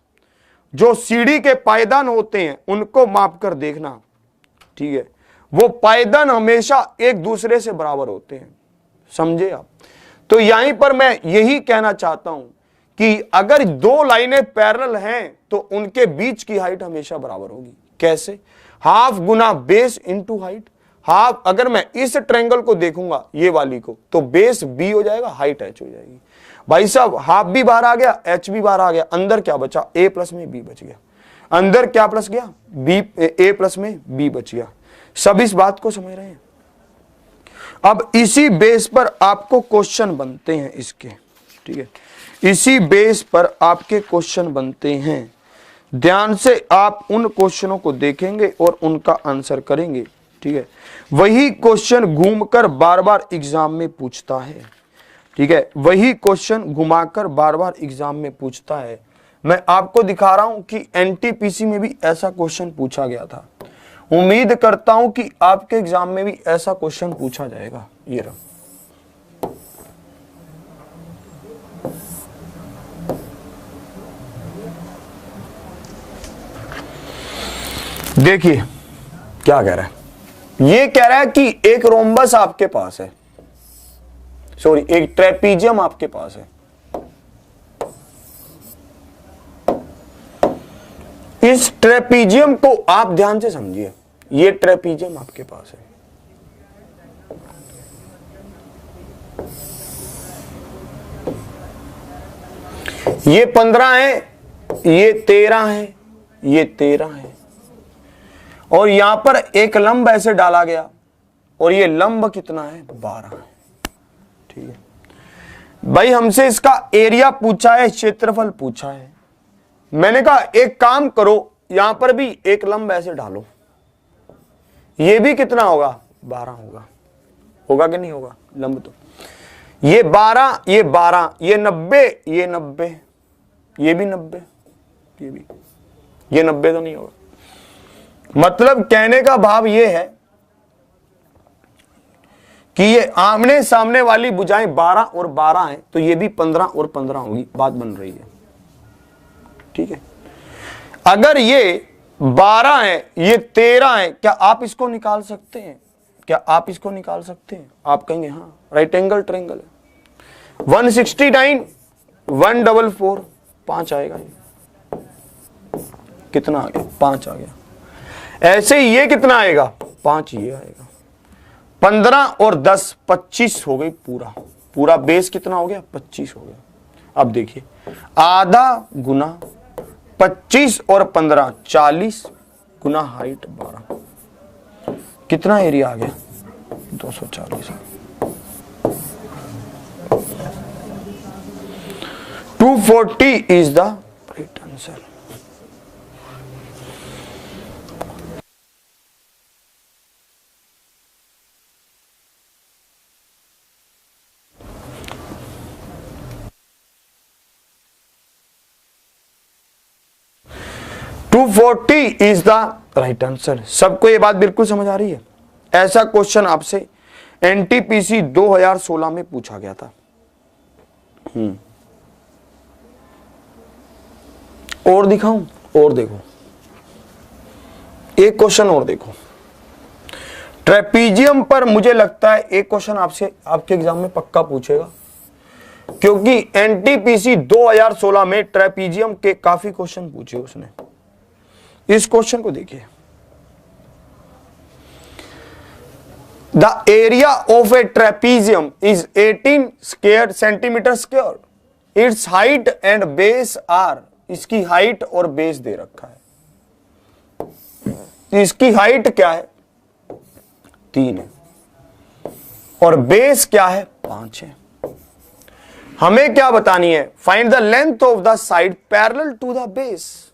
जो सीढ़ी के पायदान होते हैं उनको माप कर देखना। ठीक है, वो पायदान हमेशा एक दूसरे से बराबर होते हैं, समझे आप। तो यहीं पर मैं यही कहना चाहता हूं कि अगर दो लाइनें पैरेलल हैं तो उनके बीच की हाइट हमेशा बराबर होगी। कैसे, हाफ गुना बेस इंटू हाइट। हाफ, अगर मैं इस ट्रायंगल को देखूंगा ये वाली को, तो बेस बी हो जाएगा, हाइट एच हो जाएगी। भाई साहब हाफ भी बाहर आ गया, एच भी बाहर आ गया, अंदर क्या बचा, ए प्लस में बी बच गया। अंदर क्या प्लस गया, बी, ए प्लस में बी बच गया। सब इस बात को समझ रहे हैं। अब इसी बेस पर आपको क्वेश्चन बनते हैं इसके। ठीक है, इसी बेस पर आपके क्वेश्चन बनते हैं। ध्यान से आप उन क्वेश्चनों को देखेंगे और उनका आंसर करेंगे। ठीक है, वही क्वेश्चन घूमकर बार बार एग्जाम में पूछता है। ठीक है, वही क्वेश्चन घुमाकर बार बार एग्जाम में पूछता है। मैं आपको दिखा रहा हूं कि एनटीपीसी में भी ऐसा क्वेश्चन पूछा गया था। उम्मीद करता हूं कि आपके एग्जाम में भी ऐसा क्वेश्चन पूछा जाएगा। ये रहा, देखिए क्या कह रहा है। ये कह रहा है कि एक रोम्बस आपके पास है, सॉरी एक ट्रेपीजियम आपके पास है। इस ट्रेपीजियम को आप ध्यान से समझिए। ये ट्रेपीजियम आपके पास है, ये 15 है, ये 13 है, ये 13 है, और यहां पर एक लंब ऐसे डाला गया और ये लंब कितना है, 12 है। ठीक है भाई, हमसे इसका एरिया पूछा है, क्षेत्रफल पूछा है। मैंने कहा एक काम करो, यहां पर भी एक लंब ऐसे डालो, ये भी कितना होगा, 12 होगा। होगा कि नहीं होगा लंब? तो ये 12, ये 12, ये 90, ये 90, ये भी 90, ये भी, ये 90 तो नहीं होगा। मतलब कहने का भाव ये है कि ये आमने सामने वाली भुजाएं 12 और 12 हैं, तो ये भी 15 और 15 होगी। बात बन रही है, ठीक है। अगर ये 12 है, ये 13 है, क्या आप इसको निकाल सकते हैं? क्या आप इसको निकाल सकते हैं? आप कहेंगे हाँ, राइट एंगल ट्रायंगल है। 169, 144, 5 आएगा। ये कितना आ गया? 5 आ गया। ऐसे ही ये कितना आएगा? 5 ये आएगा। 15 और 10, 25 हो गई। पूरा पूरा बेस कितना हो गया? 25 हो गया। अब देखिए, आधा गुना 25 और 15, 40 गुना हाइट 12, कितना एरिया आ गया? 240। 240 is the right answer. Is the right answer. सबको ये बात बिल्कुल समझ आ रही है? ऐसा क्वेश्चन आपसे एनटीपीसी 2016 में पूछा गया था। और दिखाऊं? और देखो, एक क्वेश्चन और देखो। ट्रेपीजियम पर मुझे लगता है एक क्वेश्चन आपसे आपके एग्जाम में पक्का पूछेगा, क्योंकि एनटीपीसी 2016 में ट्रेपीजियम के काफी क्वेश्चन पूछे उसने। इस क्वेश्चन को देखिए। The area of a trapezium is 18 square centimeter square. It's height and base are. इसकी हाइट और बेस दे रखा है। इसकी हाइट क्या है? 3 है और बेस क्या है? 5 है। हमें क्या बतानी है? Find the length of the side parallel to the base.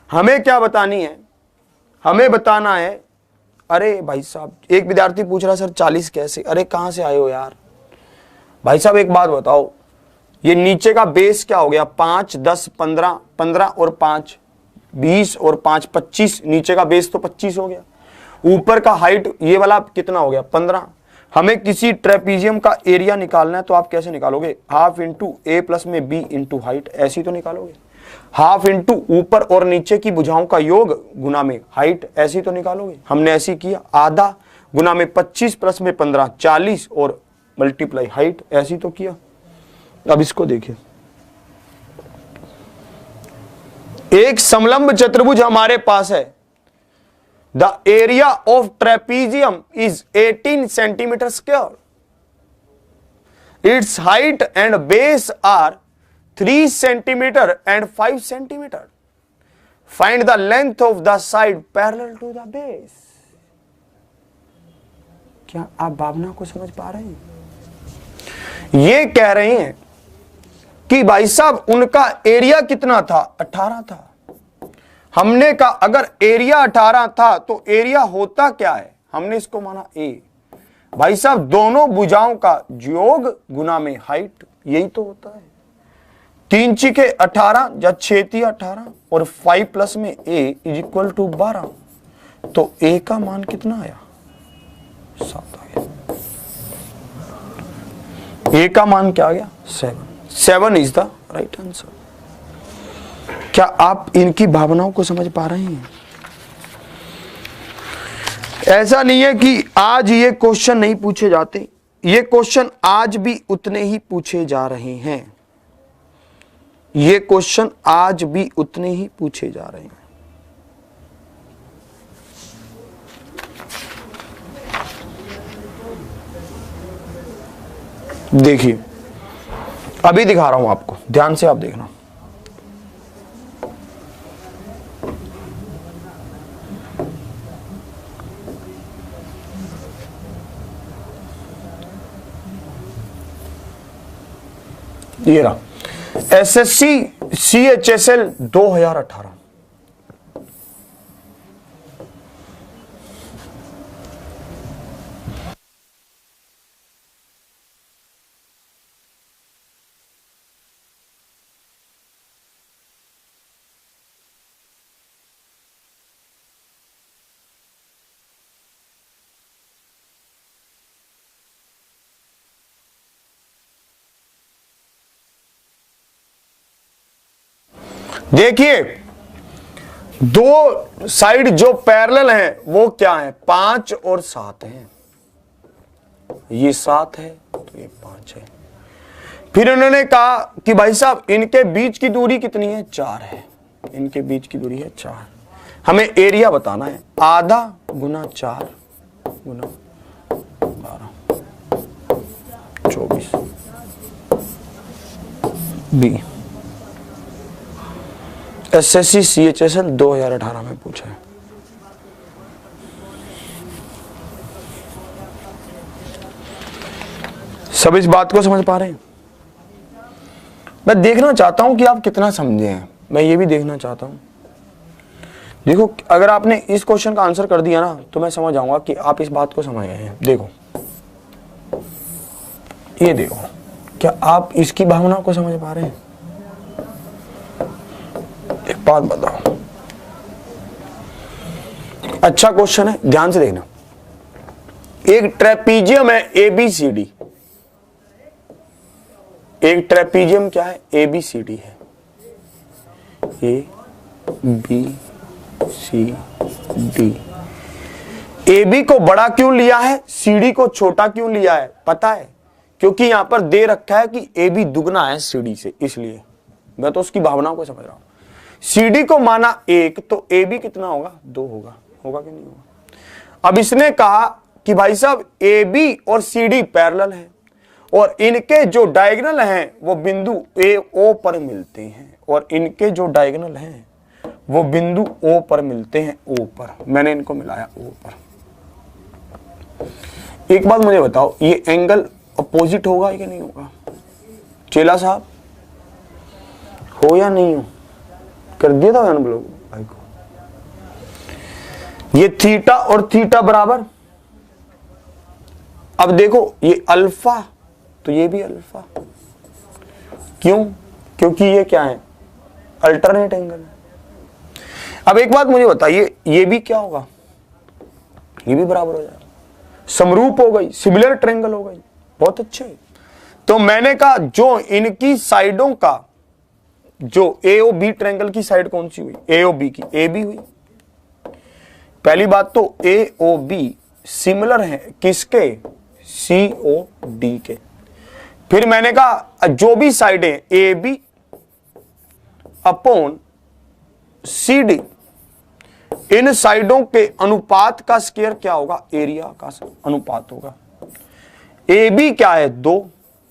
हमें क्या बतानी है? हमें बताना है, अरे भाई साहब, एक विद्यार्थी पूछ रहा सर 40 कैसे? अरे कहां से आए हो यार? भाई साहब एक बात बताओ, ये नीचे का बेस क्या हो गया? 5, 10, 15, 15 और 5, 20 और 5, 25। नीचे का बेस तो 25 हो गया। ऊपर का हाइट ये वाला कितना हो गया? 15। हमें किसी ट्रेपीजियम का एरिया निकालना है, तो आप कैसे निकालोगे? हाफ इंटू ए प्लस में बी इंटू हाइट, ऐसी तो निकालोगे। हाफ इंटू ऊपर और नीचे की भुजाओं का योग गुना में हाइट, ऐसी तो निकालोगे। हमने ऐसी किया। आधा गुना में 25 प्लस में 15, 40 और मल्टीप्लाई हाइट, ऐसी तो किया। अब इसको देखिए, एक समलंब चतुर्भुज हमारे पास है। The area of trapezium is 18 centimetre square. It's height and base are 3 centimetre and 5 centimetre. Find the length of the side parallel to the base. क्या आप भावना को समझ पा रहे हैं? ये कह रहे हैं कि भाई साहब उनका एरिया कितना था? 18 था। हमने कहा अगर एरिया 18 था तो एरिया होता क्या है? हमने इसको माना ए। भाई साहब दोनों भुजाओं का योग गुना में हाइट, यही तो होता है। 3 छीके 18 या 6 18 और 5 प्लस में a इज इक्वल टू 12। तो a का मान कितना आया? 7 आ गया। a का मान क्या आ गया? 7 इज द राइट आंसर। क्या आप इनकी भावनाओं को समझ पा रहे हैं? ऐसा नहीं है कि आज ये क्वेश्चन नहीं पूछे जाते, ये क्वेश्चन आज भी उतने ही पूछे जा रहे हैं। ये क्वेश्चन आज भी उतने ही पूछे जा रहे हैं। देखिए, अभी दिखा रहा हूं आपको, ध्यान से आप देखना। ये रहा एसएससी CHSL 2018। देखिए दो साइड जो पैरेलल हैं वो क्या है, 5 और 7 है। ये 7 है तो ये 5 है। फिर उन्होंने कहा कि भाई साहब इनके बीच की दूरी कितनी है, 4 है। इनके बीच की दूरी है 4। हमें एरिया बताना है, आधा गुना 4 गुना 12 24 बी। SSC CHSL 2018 में पूछा है। सब इस बात को समझ पा रहे हैं? मैं देखना चाहता हूं कि आप कितना समझे हैं, मैं ये भी देखना चाहता हूं। देखो अगर आपने इस क्वेश्चन का आंसर कर दिया ना तो मैं समझ आऊंगा कि आप इस बात को समझ गए हैं। देखो ये देखो, क्या आप इसकी भावना को समझ पा रहे हैं? एक बात बताओ, अच्छा क्वेश्चन है, ध्यान से देखना। एक ट्रेपीजियम है ABCD। एक ट्रेपीजियम क्या है, ABCD है। ABCD। AB को बड़ा क्यों लिया है, CD को छोटा क्यों लिया है, पता है? क्योंकि यहां पर दे रखा है कि AB दुगना है CD से, इसलिए मैं तो उसकी भावना को समझ रहा हूं। CD को माना 1 तो AB कितना होगा, 2 होगा। होगा कि नहीं होगा? अब इसने कहा कि भाई साहब AB और CD पैरेलल है और इनके जो डायगोनल हैं वो बिंदु AO पर मिलते हैं, और इनके जो डायगोनल हैं वो बिंदु O पर मिलते हैं, O पर। मैंने इनको मिलाया O पर। एक बात मुझे बताओ, ये एंगल अपोजिट होगा कि नहीं होगा? चेला साहब हो या नहीं हो? कर दिया था मैंने लोग भाई को। ये थीटा और थीटा बराबर। अब देखो ये अल्फा तो ये भी अल्फा। क्यों? क्योंकि ये क्या है, अल्टरनेट एंगल है। अब एक बात मुझे बताइए, ये भी क्या होगा, ये भी बराबर हो जाएगा, समरूप हो गई, सिमिलर ट्रायंगल हो गई। बहुत अच्छे। तो मैंने कहा जो इनकी साइडों का, जो AOB ट्रायंगल की साइड कौन सी हुई, AOB की, AB हुई। पहली बात तो AOB सिमिलर है किसके, COD के। फिर मैंने कहा जो भी साइडें AB अपॉन CD, इन साइडों के अनुपात का स्क्वायर क्या होगा, एरिया का अनुपात होगा। AB क्या है 2,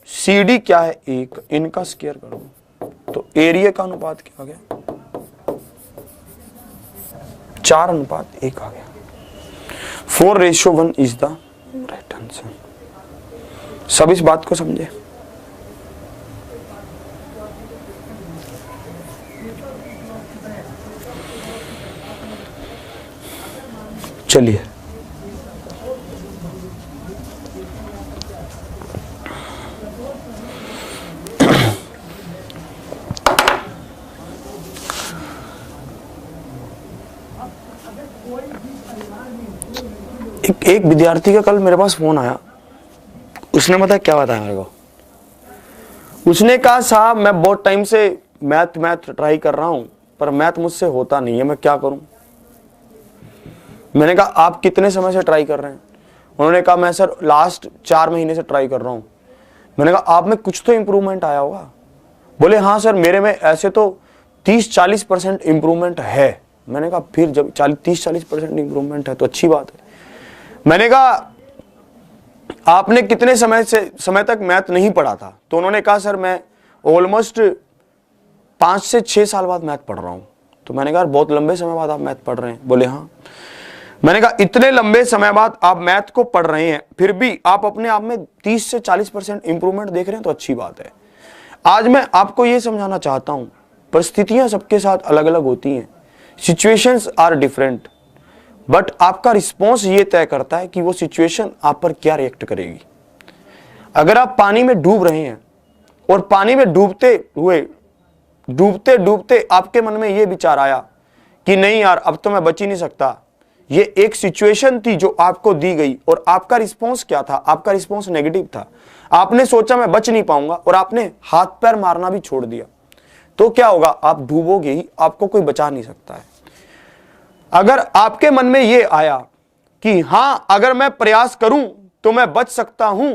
CD क्या है 1, इनका स्क्वायर करो तो एरिया का अनुपात क्या आ गया, 4:1 आ गया। 4:1 इज द राइट आंसर। सब इस बात को समझे? चलिए एक विद्यार्थी का कल मेरे पास फोन आया। उसने पता क्या बताया मेरे को? उसने कहा साहब मैं बहुत टाइम से मैथ ट्राई कर रहा हूं पर मैथ मुझसे होता नहीं है, मैं क्या करूं? मैंने कहा आप कितने समय से ट्राई कर रहे हैं? उन्होंने कहा मैं सर लास्ट 4 महीने से ट्राई कर रहा हूं। मैंने कहा आप में कुछ तो इंप्रूवमेंट आया होगा। बोले हाँ सर मेरे में ऐसे तो 30-40% इंप्रूवमेंट है। मैंने कहा फिर जब 30-40% इंप्रूवमेंट है तो अच्छी बात है। मैंने कहा आपने कितने समय तक मैथ नहीं पढ़ा था? तो उन्होंने कहा सर मैं ऑलमोस्ट 5 से 6 साल बाद मैथ पढ़ रहा हूं। तो मैंने कहा बहुत लंबे समय बाद आप मैथ पढ़ रहे हैं? बोले हाँ। मैंने कहा इतने लंबे समय बाद आप मैथ को पढ़ रहे हैं फिर भी आप अपने आप में 30 से 40% इंप्रूवमेंट देख रहे हैं तो अच्छी बात है। आज मैं आपको यह समझाना चाहता हूं, परिस्थितियां सबके साथ अलग अलग होती हैं, सिचुएशंस आर डिफरेंट, बट आपका रिस्पॉन्स ये तय करता है कि वो सिचुएशन आप पर क्या रिएक्ट करेगी। अगर आप पानी में डूब रहे हैं और पानी में डूबते डूबते आपके मन में ये विचार आया कि नहीं यार अब तो मैं बच ही नहीं सकता, ये एक सिचुएशन थी जो आपको दी गई और आपका रिस्पॉन्स क्या था? आपका रिस्पॉन्स नेगेटिव था। आपने सोचा मैं बच नहीं पाऊंगा और आपने हाथ पैर मारना भी छोड़ दिया। तो क्या होगा, आप डूबोगे ही, आपको कोई बचा नहीं सकता है। अगर आपके मन में यह आया कि हां अगर मैं प्रयास करूं तो मैं बच सकता हूं,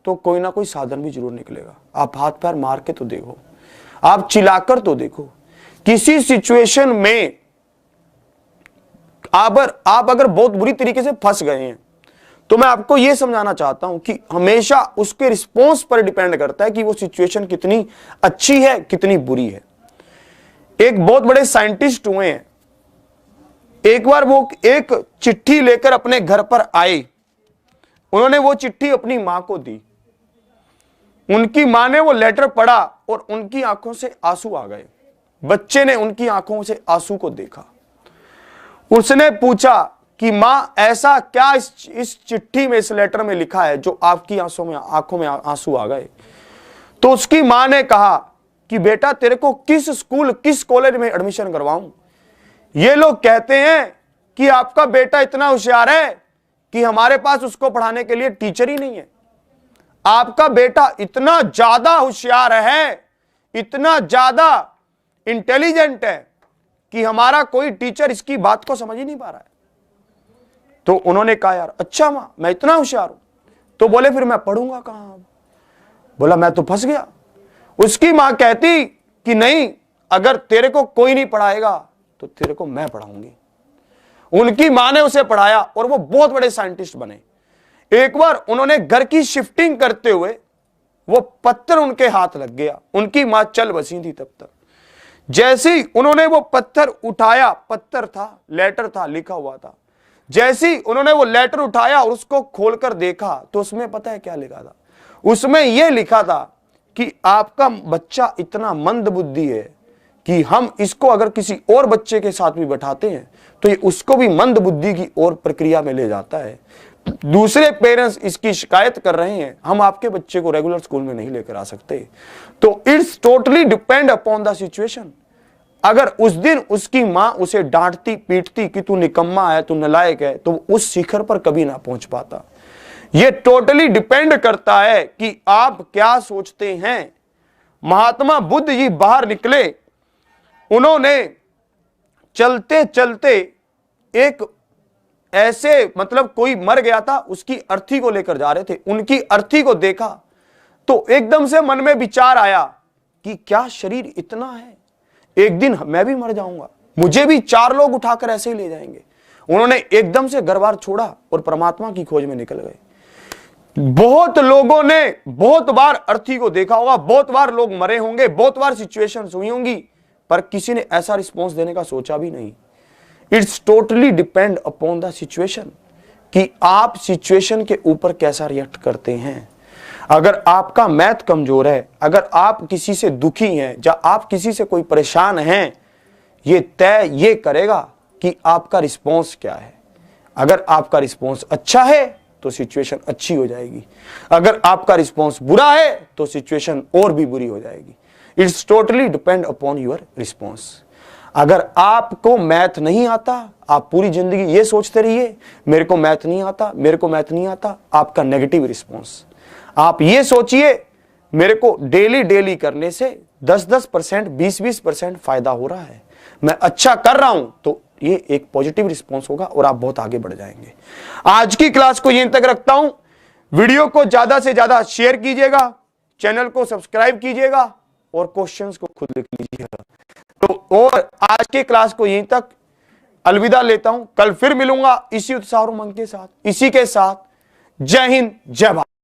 तो कोई ना कोई साधन भी जरूर निकलेगा। आप हाथ पैर मार के तो देखो, आप चिल्लाकर तो देखो। किसी सिचुएशन में आप अगर बहुत बुरी तरीके से फंस गए हैं, तो मैं आपको यह समझाना चाहता हूं कि हमेशा उसके रिस्पॉन्स पर डिपेंड करता है कि वो सिचुएशन कितनी अच्छी है, कितनी बुरी है। एक बहुत बड़े साइंटिस्ट हुए हैं, एक बार वो एक चिट्ठी लेकर अपने घर पर आए। उन्होंने वो चिट्ठी अपनी मां को दी। उनकी मां ने वो लेटर पढ़ा और उनकी आंखों से आंसू आ गए। बच्चे ने उनकी आंखों से आंसू को देखा। उसने पूछा कि मां ऐसा क्या इस चिट्ठी में, इस लेटर में लिखा है जो आपकी आंखों में आंसू आ गए। तो उसकी मां ने कहा कि बेटा तेरे को किस स्कूल, किस कॉलेज में एडमिशन करवाऊं? ये लोग कहते हैं कि आपका बेटा इतना होशियार है कि हमारे पास उसको पढ़ाने के लिए टीचर ही नहीं है। आपका बेटा इतना ज्यादा होशियार है, इतना ज्यादा इंटेलिजेंट है कि हमारा कोई टीचर इसकी बात को समझ ही नहीं पा रहा है। तो उन्होंने कहा यार अच्छा मां, मैं इतना होशियार हूं। तो बोले फिर मैं पढ़ूंगा कहां? बोला मैं तो फंस गया। उसकी मां कहती कि नहीं, अगर तेरे को कोई नहीं पढ़ाएगा तो तेरे को मैं पढ़ाऊंगी। उनकी मां ने उसे पढ़ाया और वो बहुत बड़े साइंटिस्ट बने। एक बार उन्होंने घर की शिफ्टिंग करते हुए वो पत्थर उनके हाथ लग गया। उनकी मां चल बसी थी तब तक। जैसे ही उन्होंने वो पत्थर उठाया, पत्थर था, लेटर था, लिखा हुआ था। जैसे ही उन्होंने वो लेटर उठाया और उसको खोलकर देखा तो उसमें पता है क्या लिखा था? उसमें यह लिखा था कि आपका बच्चा इतना मंद बुद्धि है कि हम इसको अगर किसी और बच्चे के साथ भी बैठाते हैं तो ये उसको भी मंद बुद्धि की ओर प्रक्रिया में ले जाता है। दूसरे पेरेंट्स इसकी शिकायत कर रहे हैं, हम आपके बच्चे को रेगुलर स्कूल में नहीं लेकर आ सकते। तो it's totally depend upon the situation. अगर उस दिन उसकी मां उसे डांटती पीटती कि तू निकम्मा है, तू नालायक है, तो उस शिखर पर कभी ना पहुंच पाता। यह टोटली डिपेंड करता है कि आप क्या सोचते हैं। महात्मा बुद्ध जी बाहर निकले, उन्होंने चलते चलते एक ऐसे, मतलब कोई मर गया था, उसकी अर्थी को लेकर जा रहे थे। उनकी अर्थी को देखा तो एकदम से मन में विचार आया कि क्या शरीर इतना है, एक दिन मैं भी मर जाऊंगा, मुझे भी 4 लोग उठाकर ऐसे ही ले जाएंगे। उन्होंने एकदम से घर बार छोड़ा और परमात्मा की खोज में निकल गए। बहुत लोगों ने बहुत बार अर्थी को देखा होगा, बहुत बार लोग मरे होंगे, बहुत बार सिचुएशंस हुई होंगी, पर किसी ने ऐसा रिस्पॉन्स देने का सोचा भी नहीं। It's totally depend upon the situation कि आप सिचुएशन के ऊपर कैसा रिएक्ट करते हैं। अगर आपका मैथ कमजोर है, अगर आप किसी से दुखी हैं या आप किसी से कोई परेशान हैं, ये तय ये करेगा कि आपका रिस्पॉन्स क्या है। अगर आपका रिस्पॉन्स अच्छा है तो सिचुएशन अच्छी हो जाएगी, अगर आपका रिस्पॉन्स बुरा है तो सिचुएशन और भी बुरी हो जाएगी। It's totally depend upon your response. अगर आपको मैथ नहीं आता, आप पूरी जिंदगी ये सोचते रहिए मेरे को मैथ नहीं आता, मेरे को मैथ नहीं आता, आपका नेगेटिव रिस्पॉन्स। आप ये सोचिए मेरे को डेली करने से 10% 20% फायदा हो रहा है, मैं अच्छा कर रहा हूं, तो ये एक पॉजिटिव रिस्पॉन्स होगा और आप बहुत आगे बढ़ जाएंगे। आज की क्लास को यहीं तक रखता हूं। वीडियो को ज्यादा से ज्यादा शेयर कीजिएगा, चैनल को सब्सक्राइब कीजिएगा और क्वेश्चंस को खुद लिख लीजिएगा। तो और आज के क्लास को यहीं तक अलविदा लेता हूं। कल फिर मिलूंगा इसी उत्साह और उमंग के साथ, इसी के साथ। जय हिंद, जय भारत।